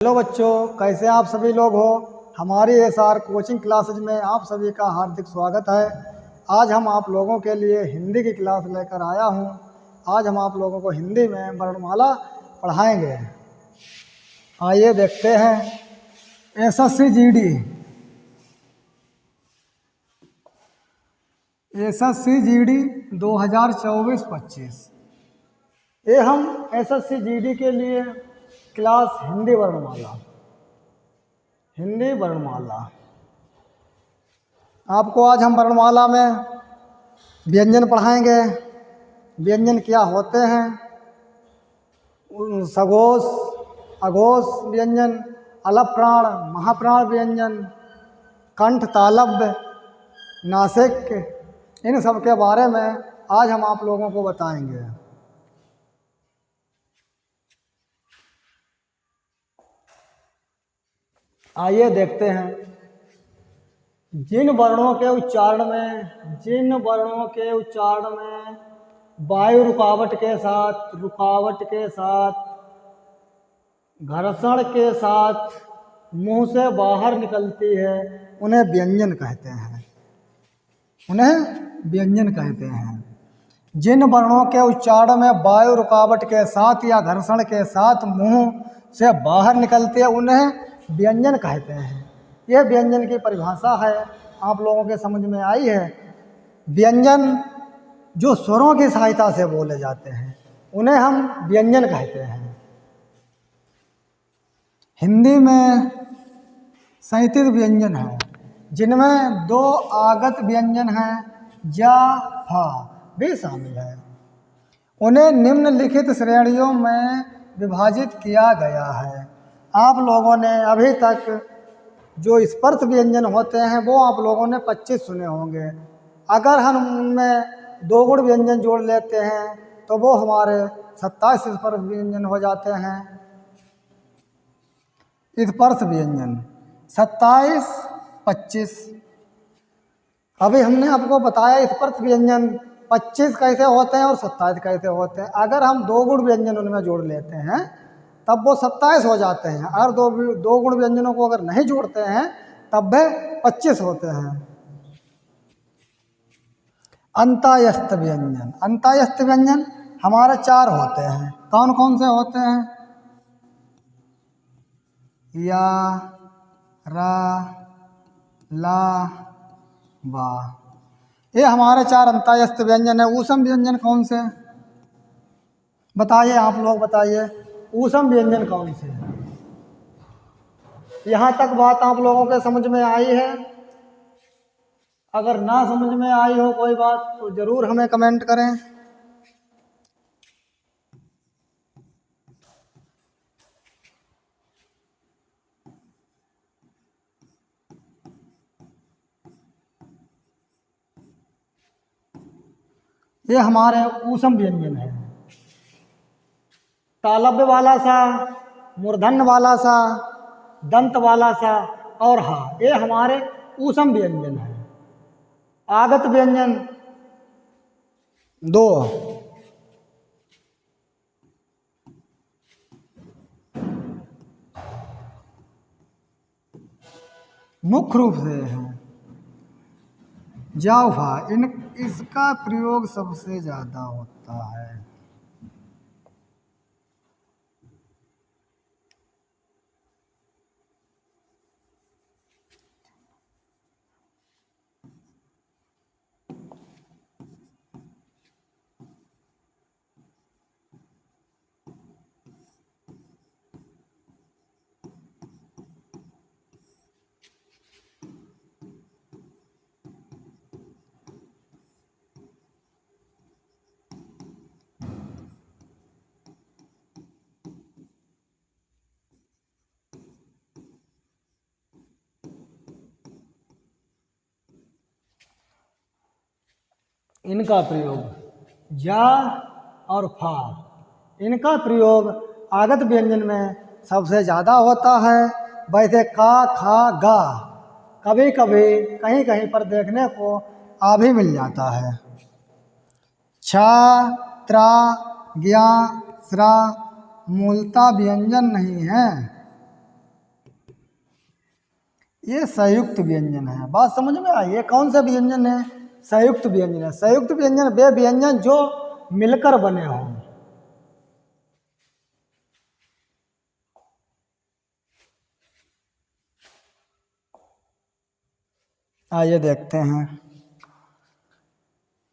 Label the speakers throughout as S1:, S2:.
S1: Hello बच्चों, कैसे आप सभी लोग हो। हमारी एसआर कोचिंग क्लासेज में आप सभी का हार्दिक स्वागत है। आज हम आप लोगों के लिए हिंदी की क्लास लेकर आया हूं। आज हम आप लोगों को हिंदी में वर्णमाला पढ़ाएंगे। आइए देखते हैं। एसएससी जीडी, एसएससी जीडी 2024-25, ये हम एसएससी जीडी के लिए क्लास हिंदी वर्णमाला, हिंदी वर्णमाला। आपको आज हम वर्णमाला में व्यंजन पढ़ाएंगे। व्यंजन क्या होते हैं, सघोष, अघोष व्यंजन, अलप प्राण, महाप्राण व्यंजन, कंठ, तालव्य, नासिक, इन सब के बारे में आज हम आप लोगों को बताएंगे। आइए देखते हैं। जिन वर्णों के उच्चारण में वायु रुकावट के साथ घर्षण के साथ मुंह से बाहर निकलती है, उन्हें व्यंजन कहते हैं। जिन वर्णों के उच्चारण में वायु रुकावट के साथ या घर्षण के साथ मुंह से बाहर निकलती है, उन्हें व्यंजन कहते हैं। यह व्यंजन की परिभाषा है, आप लोगों के समझ में आई है। व्यंजन जो स्वरों की सहायता से बोले जाते हैं, उन्हें हम व्यंजन कहते हैं। हिंदी में 37 व्यंजन हैं, जिनमें 2 आगत व्यंजन हैं, जा, फा भी शामिल है। उन्हें निम्नलिखित श्रेणियों में विभाजित किया गया है। आप लोगों ने अभी तक जो स्पर्श व्यंजन होते हैं वो आप लोगों ने 25 सुने होंगे। अगर हम उनमें 2 गुण व्यंजन जोड़ लेते हैं तो वो हमारे 27 स्पर्श व्यंजन हो जाते हैं। स्पर्श व्यंजन 27, 25। अभी हमने आपको बताया स्पर्श व्यंजन 25 कैसे होते हैं और 27 कैसे होते हैं। अगर हम 2 गुण व्यंजन उनमें जोड़ लेते हैं तब वो 27 हो जाते हैं, और दो गुण व्यंजनों को अगर नहीं जोड़ते हैं तब वे 25 होते हैं। अंतःस्थ व्यंजन हमारे 4 होते हैं। कौन कौन से होते हैं? या, रा, ला, बा, ये हमारे 4 अंतःस्थ व्यंजन है। ऊष्म व्यंजन कौन से बताइए, आप लोग बताइए, ऊष्म व्यंजन कौन से है? यहाँ तक बात आप लोगों के समझ में आई है? अगर ना समझ में आई हो कोई बात तो जरूर हमें कमेंट करें। ये हमारे ऊष्म व्यंजन है। तालव्य वाला सा, मूर्धन्य वाला सा, दंत वाला सा और हा, ये हमारे ऊष्म व्यंजन है। आगत व्यंजन 2। मुख्य रूप से है जावा, इसका प्रयोग सबसे ज्यादा होता है। इनका प्रयोग जा और फा, इनका प्रयोग आगत व्यंजन में सबसे ज़्यादा होता है। वैसे का, खा, गा कभी कभी कहीं कहीं पर देखने को आ भी मिल जाता है। छा, त्रा, ज्ञा, स्रा मूलतः व्यंजन नहीं है। ये संयुक्त व्यंजन है। बात समझ में आई? ये कौन सा व्यंजन है? संयुक्त व्यंजन है। संयुक्त व्यंजन वे व्यंजन जो मिलकर बने हों। आइए देखते हैं।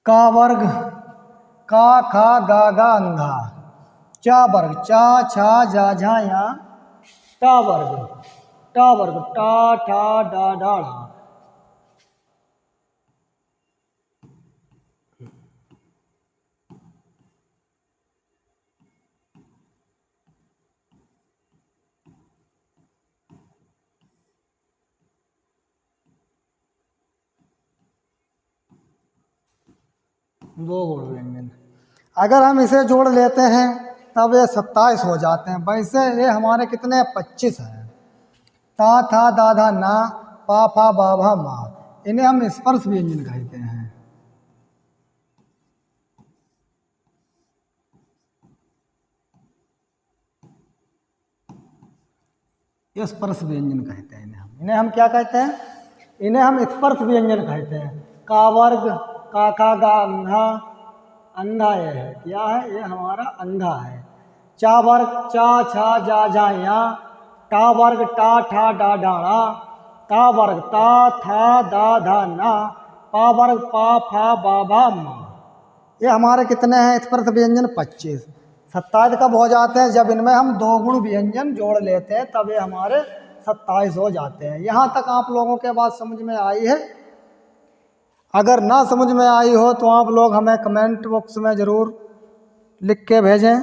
S1: का वर्ग का खा गा गा अंघा, चा वर्ग चा छा जा झा या, टा वर्ग टा ठा डा ढाड़ा। दो गुण व्यंजन। अगर हम इसे जोड़ लेते हैं तब ये 27 हो जाते हैं। वैसे ये हमारे कितने 25 हैं। ता था दा धा ना, पा फा बा भा मा, इन्हें हम स्पर्श व्यंजन कहते हैं। स्पर्श व्यंजन कहते हैं इन्हें हम क्या कहते हैं? इन्हें हम स्पर्श व्यंजन कहते हैं। का वर्ग का खा गा अंधा, अंधा ये है, क्या है? ये हमारा अंधा है। चा वर्ग चा छा जा झा या, टा वर्ग टा ठा डा ढाड़ा, ता वर्ग ता था दा धा ना, पा वर्ग पा फा बा भा मा। ये हमारे कितने हैं स्पर्श व्यंजन? 25। 27 कब हो जाते हैं? जब इनमें हम दो गुण व्यंजन जोड़ लेते हैं तब ये हमारे 27 हो जाते हैं। यहाँ तक आप लोगों के बात समझ में आई है? अगर ना समझ में आई हो तो आप लोग हमें कमेंट बॉक्स में ज़रूर लिख के भेजें।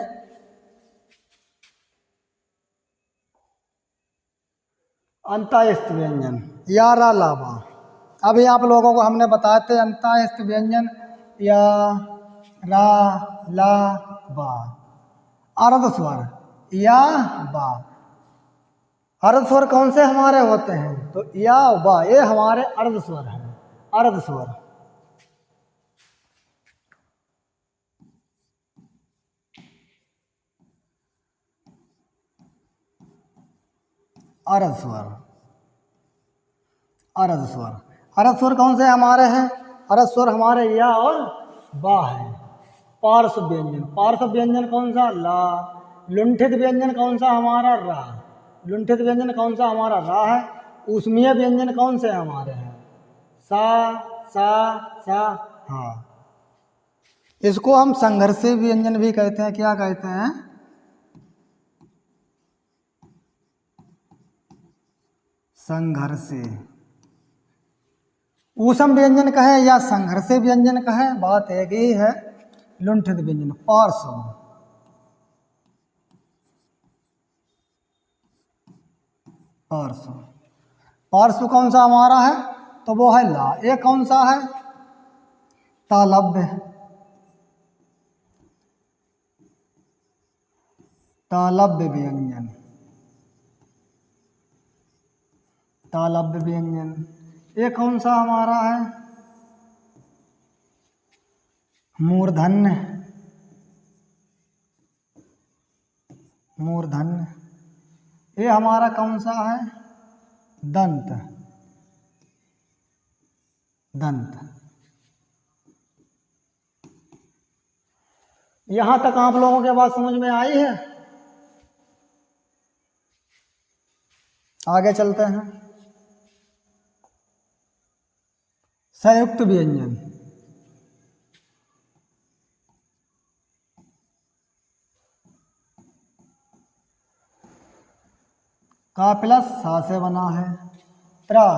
S1: अंतःस्थ व्यंजन या रा लावा। अभी आप लोगों को हमने बताए थे अंतःस्थ व्यंजन या रा ला बा। अर्ध स्वर या बा। अर्ध स्वर कौन से हमारे होते हैं? तो या बा, ये हमारे अर्ध स्वर हैं। अर्ध स्वर अर्ध स्वर अर्ध स्वर अर्ध स्वर कौन से हमारे हैं? अर्ध स्वर हमारे या और बा है। पार्श्व व्यंजन, पार्श्व व्यंजन कौन सा? ला। लुंठित व्यंजन कौन सा हमारा? रा। लुंठित व्यंजन कौन सा हमारा? रा है। ऊष्मीय व्यंजन कौन से हमारे हैं? सा सा सा हा। इसको हम संघर्षी व्यंजन भी कहते हैं। क्या कहते हैं? संघर्षी। ऊष्म व्यंजन कहे या संघर्षी व्यंजन कहे, बात एक ही है। लुंठित व्यंजन पार्श्व। पार्श्व पार्श्व कौन सा हमारा है? तो वो है ला। ये कौन सा है? तालव्य। तालव्य व्यंजन। तालव्य व्यंजन ये कौन सा हमारा है? मूर्धन्य। मूर्धन्य ये हमारा कौन सा है? दंत। दंत। यहां तक आप लोगों के बात समझ में आई है? आगे चलते हैं। संयुक्त व्यंजन। का प्लस सा से बना है। त्रा।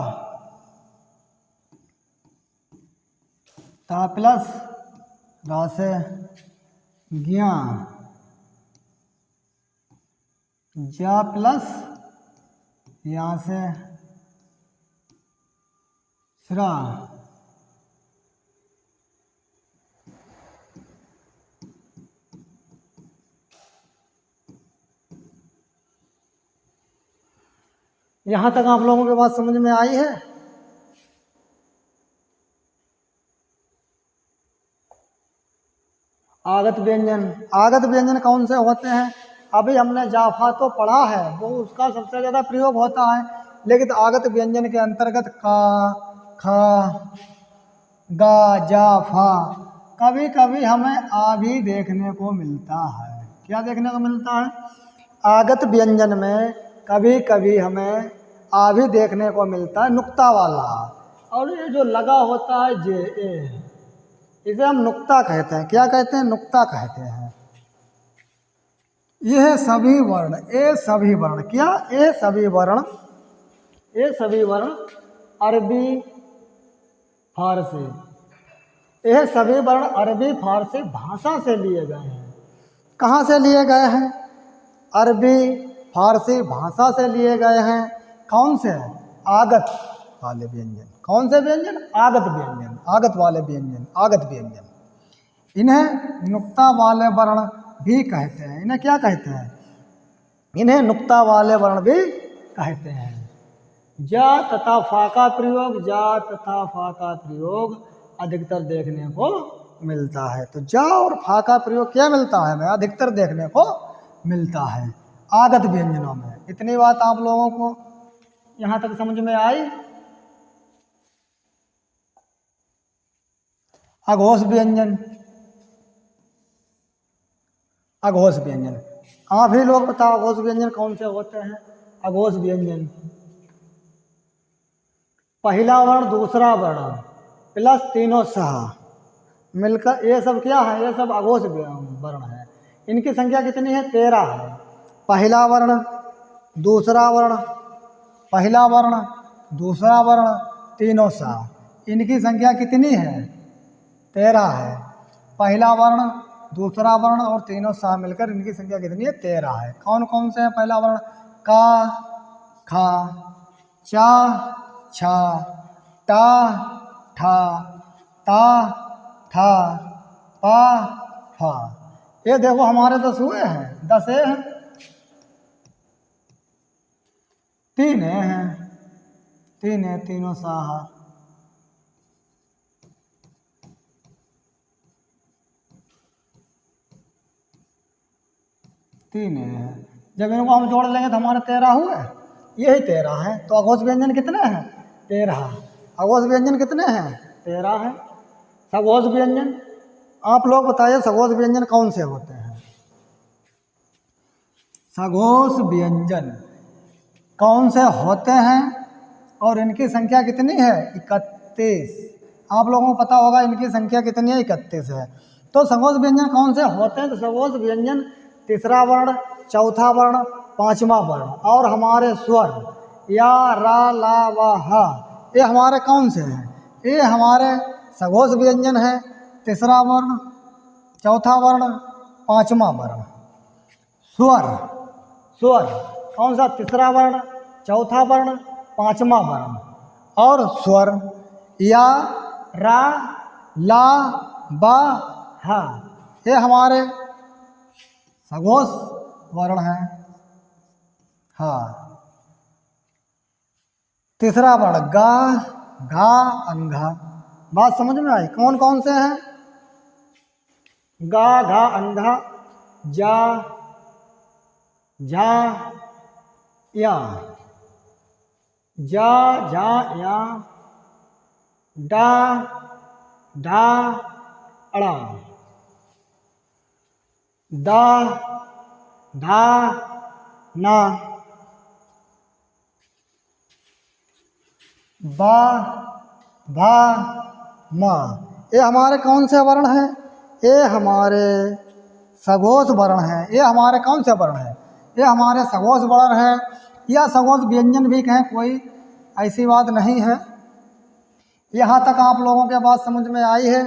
S1: ता प्लस रा से ज्ञा। जा प्लस यहाँ से श्रा। यहां तक आप लोगों के बात समझ में आई है? आगत व्यंजन। आगत व्यंजन कौन से होते हैं? अभी हमने जाफा तो पढ़ा है, वो उसका सबसे ज़्यादा प्रयोग होता है। लेकिन आगत व्यंजन के अंतर्गत का, खा, गा, जा, फा कभी कभी हमें आ भी देखने को मिलता है। क्या देखने को मिलता है? आगत व्यंजन में कभी कभी हमें आ भी देखने को मिलता है, नुक्ता वाला। और ये जो लगा होता है जे ए, इसे हम नुक्ता कहते हैं। क्या कहते हैं? नुक्ता कहते हैं। यह सभी वर्ण, ए सभी वर्ण, क्या? ए सभी वर्ण, ये सभी वर्ण अरबी फारसी, यह सभी वर्ण अरबी फारसी भाषा से लिए गए हैं। कहाँ से लिए गए हैं? अरबी फारसी भाषा से लिए गए हैं। कौन से? आगत वाले व्यंजन। कौन से व्यंजन? आगत व्यंजन, आगत वाले व्यंजन, आगत व्यंजन। इन्हें नुक्ता वाले वर्ण भी कहते हैं। इन्हें क्या कहते हैं? इन्हें नुक्ता वाले वर्ण भी कहते हैं। जा तथा फा का प्रयोग, जा तथा फा का प्रयोग अधिकतर देखने को मिलता है। तो जा और फा का प्रयोग क्या मिलता है? हमें अधिकतर देखने को मिलता है आगत व्यंजनों में। इतनी बात आप लोगों को यहाँ तक समझ में आई? अघोष व्यंजन, अघोष व्यंजन आप ही लोग बताओ, अघोष व्यंजन कौन से होते हैं? अघोष व्यंजन पहला वर्ण दूसरा वर्ण प्लस तीनों सहा मिलकर, ये सब क्या है? ये सब अघोष वर्ण है। इनकी संख्या कितनी है? 13 है। पहला वर्ण दूसरा वर्ण, पहला वर्ण दूसरा वर्ण तीनों सहा, इनकी संख्या कितनी है? 13 है। पहला वर्ण दूसरा वर्ण और तीनों सहा मिलकर इनकी संख्या कितनी है? 13 है। कौन कौन से है? पहला वर्ण का, खा, चा, छा, टा, ठा, ता, था, पा, फा। ये देखो हमारे 10 हुए हैं, 10 हैं, 3 हैं, 3 है, तीनों साहा, तीन है। जब इनको हम जोड़ लेंगे तो हमारे 13 हुए, यही 13 है। तो अघोष व्यंजन कितने हैं? 13। अघोष व्यंजन कितने हैं? 13 है। सघोष व्यंजन आप लोग बताइए, सघोष व्यंजन कौन से होते हैं? सघोष व्यंजन कौन से होते हैं और इनकी संख्या कितनी है? 31। आप लोगों को पता होगा इनकी संख्या कितनी है? 31 है। तो सघोष व्यंजन कौन से होते हैं? तो सघोष व्यंजन तीसरा वर्ण, चौथा वर्ण, पांचवा वर्ण और हमारे स्वर या, रा, ला, वा, हा, ये हमारे कौन से हैं? ये हमारे सघोष व्यंजन है। तीसरा वर्ण, चौथा वर्ण, पांचवा वर्ण। स्वर, स्वर कौन सा? तीसरा वर्ण, चौथा वर्ण, पांचवा वर्ण और स्वर या, रा, ला, बा, हा, ये हमारे सघोष वर्ण है। हाँ, तीसरा वर्ण गा, घा, अंघा। बात समझ में आई? कौन कौन से हैं? गा, घा, अंघा, जा, झा, या, जा, झा, या, डा, ढा, अड़ा, दा, धा, ना, बा, भा, मा। ये हमारे कौन से वर्ण हैं? ये हमारे सघोष वर्ण हैं। ये हमारे कौन से वर्ण हैं? ये हमारे सघोष वर्ण हैं या सघोष व्यंजन भी कहें, कोई ऐसी बात नहीं है। यहाँ तक आप लोगों के बात समझ में आई है?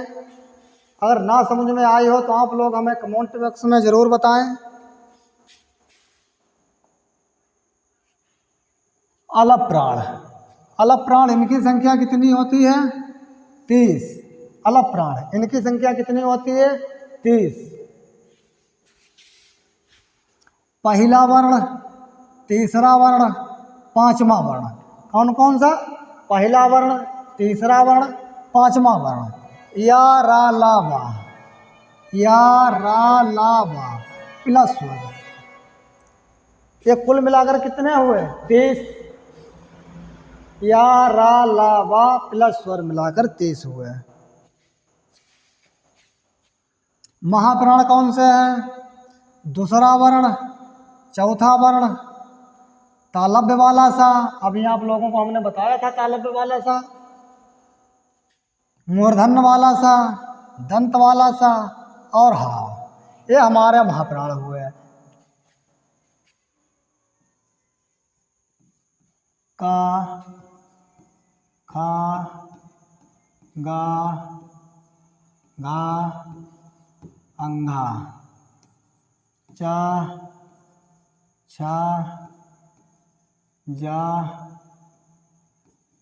S1: अगर ना समझ में आई हो तो आप लोग हमें कमेंट बॉक्स में ज़रूर बताएं। अलप प्राण, अलप प्राण इनकी संख्या कितनी होती है? 30। अलप प्राण इनकी संख्या कितनी होती है? 30। पहला वर्ण, तीसरा वर्ण, पांचवा वर्ण। कौन कौन सा? पहला वर्ण, तीसरा वर्ण, पांचवा वर्ण। या, रा, ला, वा, या, रा, ला, वा प्लस स्वर। ये कुल मिलाकर कितने हुए? 30। या रा ला वा प्लस स्वर मिलाकर 23 हुए। महाप्राण कौन से हैं? दूसरा वर्ण, चौथा वर्ण, तालव्य वाला सा, अभी आप लोगों को हमने बताया था तालव्य वाला सा, मूर्धन्य वाला सा, दंत वाला सा और हा, ये हमारे महाप्राण हुए। का, खा, गा, घा, अंघा, चा, छा, जा,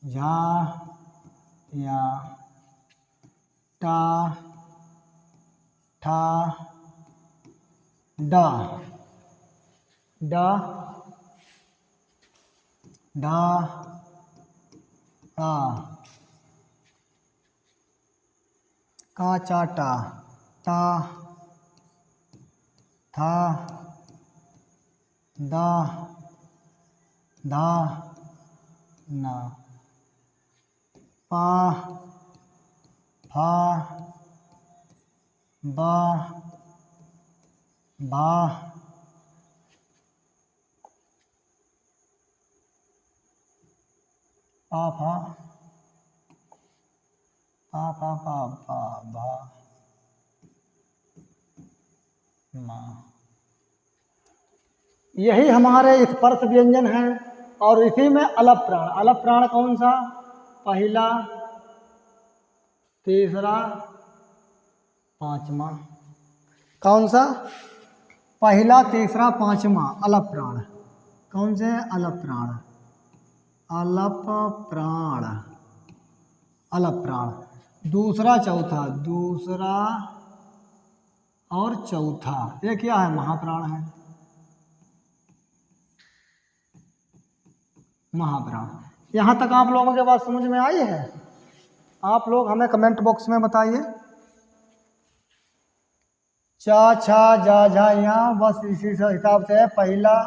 S1: झा, या, टा, ठा, डा, डा, ढा, टा, का, चाटा, ता, था, दा, धा, ना, पा, फा, बा, भा, पा, फा, पा, पा, पा, पा, भा, मा। यही हमारे स्पर्श व्यंजन हैं। और इसी में अलप प्राण, अलप प्राण कौन सा? पहला, तीसरा, पांचवा। कौन सा? पहला, तीसरा, पांचवा अलप प्राण। कौन से? अलप प्राण, अलप प्राण, अलप प्राण। दूसरा, चौथा, दूसरा और चौथा, ये क्या है? महाप्राण है, महाप्राण। यहाँ तक आप लोगों के बात समझ में आई है? आप लोग हमें कमेंट बॉक्स में बताइए। चा, छा, जा, झा, या, बस इसी हिसाब से है। पहला,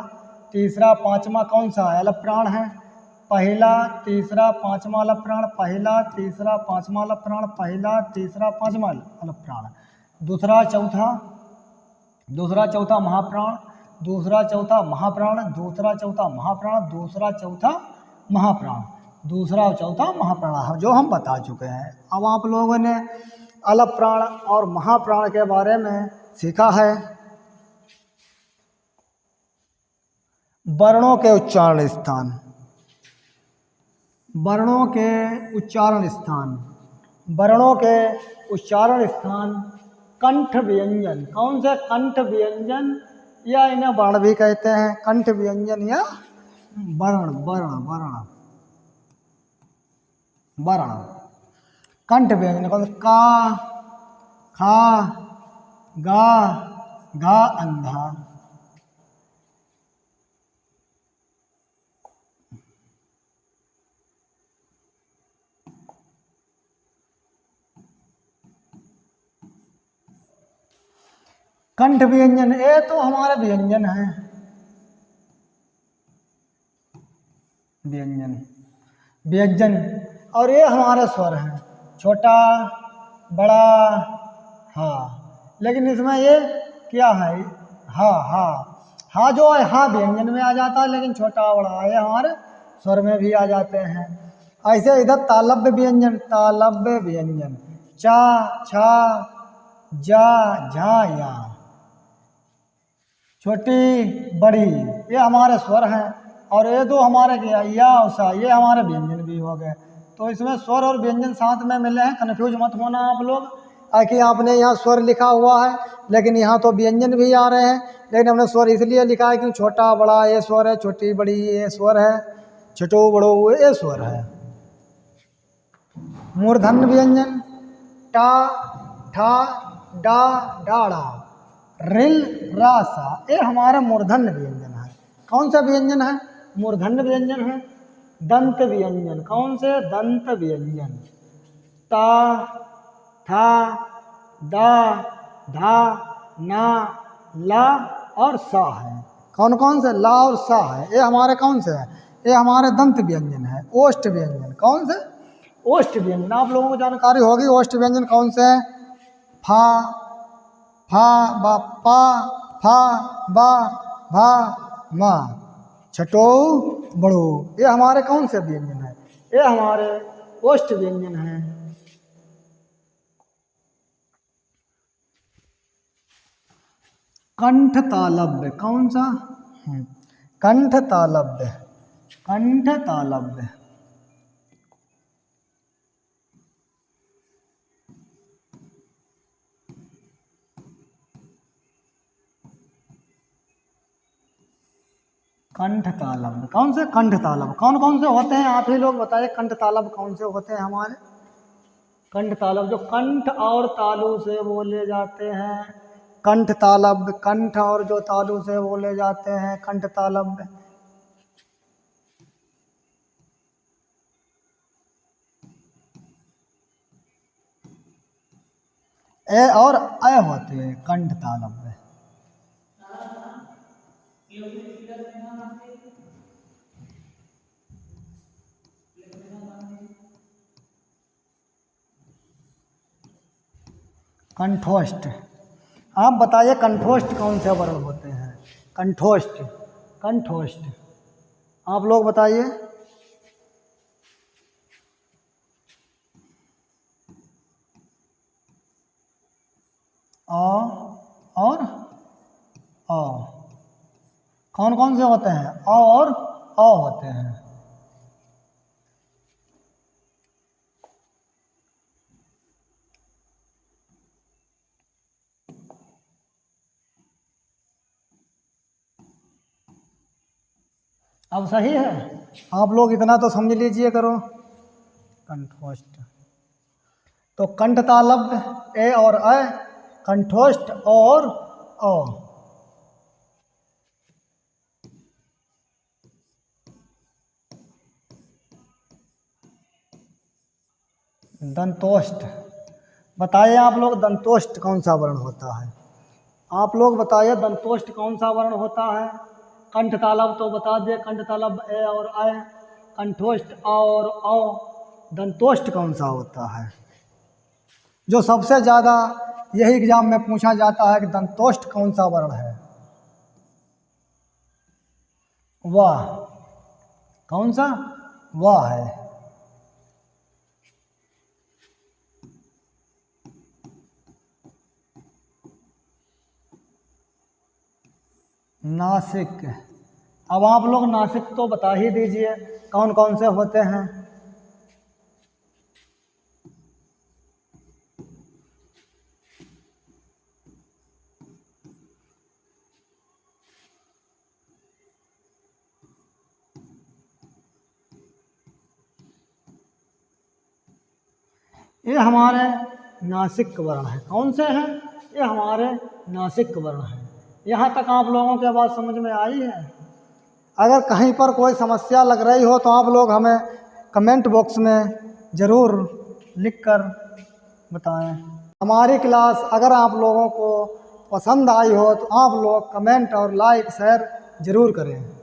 S1: तीसरा, पांचवा कौन सा है? अलप प्राण है। पहला, तीसरा, पांचवा अलप प्राण, पहला, तीसरा, पांचवा अलप प्राण, पहला, तीसरा, पांचवा अलप प्राण। दूसरा, चौथा, दूसरा, चौथा महाप्राण, दूसरा, चौथा महाप्राण, दूसरा, चौथा महाप्राण, दूसरा, चौथा महाप्राण, दूसरा, चौथा महाप्राण, जो हम बता चुके हैं। अब आप लोगों ने अलप प्राण और महाप्राण के बारे में सीखा है। वर्णों के उच्चारण स्थान, वर्णों के उच्चारण स्थान, वर्णों के उच्चारण स्थान। कंठ व्यंजन, कौन से? कंठ व्यंजन, या इन्हें वर्ण भी कहते हैं। कंठ व्यंजन या वर्ण, वर्ण, वर्ण, वर्ण। कंठ व्यंजन कौन? का, खा, गा, घा, अंधा। कंठ व्यंजन, ये तो हमारे व्यंजन है, व्यंजन, व्यंजन। और ये हमारे स्वर हैं, छोटा, बड़ा, हा। लेकिन इसमें ये क्या है? हा, हा, हा जो है हा व्यंजन में आ जाता है, लेकिन छोटा बड़ा ये हमारे स्वर में भी आ जाते हैं। ऐसे इधर तालव्य व्यंजन, तालव्य व्यंजन। चा, छा, जा, झा, या, छोटी, बड़ी, ये हमारे स्वर हैं। और ये तो हमारे क्या? या और सा, ये हमारे व्यंजन भी हो गए। तो इसमें स्वर और व्यंजन साथ में मिले हैं, कन्फ्यूज मत होना आप लोग। कि आपने यहाँ स्वर लिखा हुआ है, लेकिन यहाँ तो व्यंजन भी आ रहे हैं। लेकिन हमने स्वर इसलिए लिखा है कि छोटा, बड़ा ये स्वर है, छोटी, बड़ी ये स्वर है, छोटो, बड़ो ये स्वर है। मूर्धन्य व्यंजन, टा, ठा, डा, डाड़ा, रिल, रासा, ये हमारा मूर्धन्य व्यंजन है। कौन सा व्यंजन है? मूर्धन्य व्यंजन है। दंत व्यंजन, कौन से? दंत व्यंजन। ता, था, दा, धा, ना, ला और सा है। कौन कौन से? ला और सा है। ये हमारे कौन से हैं? ये हमारे दंत व्यंजन है। ओष्ठ व्यंजन कौन से? ओष्ठ व्यंजन। आप लोगों को जानकारी होगी ओष्ठ व्यंजन कौन से हैं? फा, फा बा पा, फा बा भा मा, छठो बड़ो, ये हमारे कौन से व्यंजन है? ये हमारे ओष्ठ व्यंजन है। कंठ तालव्य कौन सा? कंठ तालव्य, कंठ तालव्य। कंठ तालव्य कौन से? कंठ तालव्य कौन कौन से होते हैं आप ही लोग बताइए। कंठ तालव्य कौन से होते हैं हमारे? कंठ तालव्य जो कंठ और तालु से बोले जाते हैं, कंठ तालव्य। कंठ और जो तालु से बोले जाते हैं कंठ तालव्य। ए और अ होते हैं कंठ तालव्य। कंठोष्ठ, आप बताइए कंठोष्ठ कौन से वर्ण होते हैं? कंठोष्ठ, कंठोष्ठ आप लोग बताइए। अ और अ कौन कौन से होते हैं? अ और अ होते हैं। अब सही है, आप लोग इतना तो समझ लीजिए करो। कंठोष्ठ तो कंठ तालव्य ए और अ, कंठोष्ठ और अ। दंतोष्ठ बताइए आप लोग, दंतोष्ठ कौन सा वर्ण होता है? आप लोग बताइए दंतोष्ठ कौन सा वर्ण होता है? कंठ तालव्य तो बता दिए, कंठ तालव्य ए और अ, कंठोष्ठ अ और औ। दंतोष्ठ कौन सा होता है? जो सबसे ज़्यादा यही एग्जाम में पूछा जाता है कि दंतोष्ठ कौन सा वर्ण है? वाह, कौन सा? वाह है। नासिक, अब आप लोग नासिक तो बता ही दीजिए कौन कौन से होते हैं? ये हमारे नासिक वर्ण है। कौन से हैं? ये हमारे नासिक वर्ण है। यहाँ तक आप लोगों की बात समझ में आई है? अगर कहीं पर कोई समस्या लग रही हो तो आप लोग हमें कमेंट बॉक्स में ज़रूर लिखकर बताएं। हमारी क्लास अगर आप लोगों को पसंद आई हो तो आप लोग कमेंट और लाइक शेयर ज़रूर करें।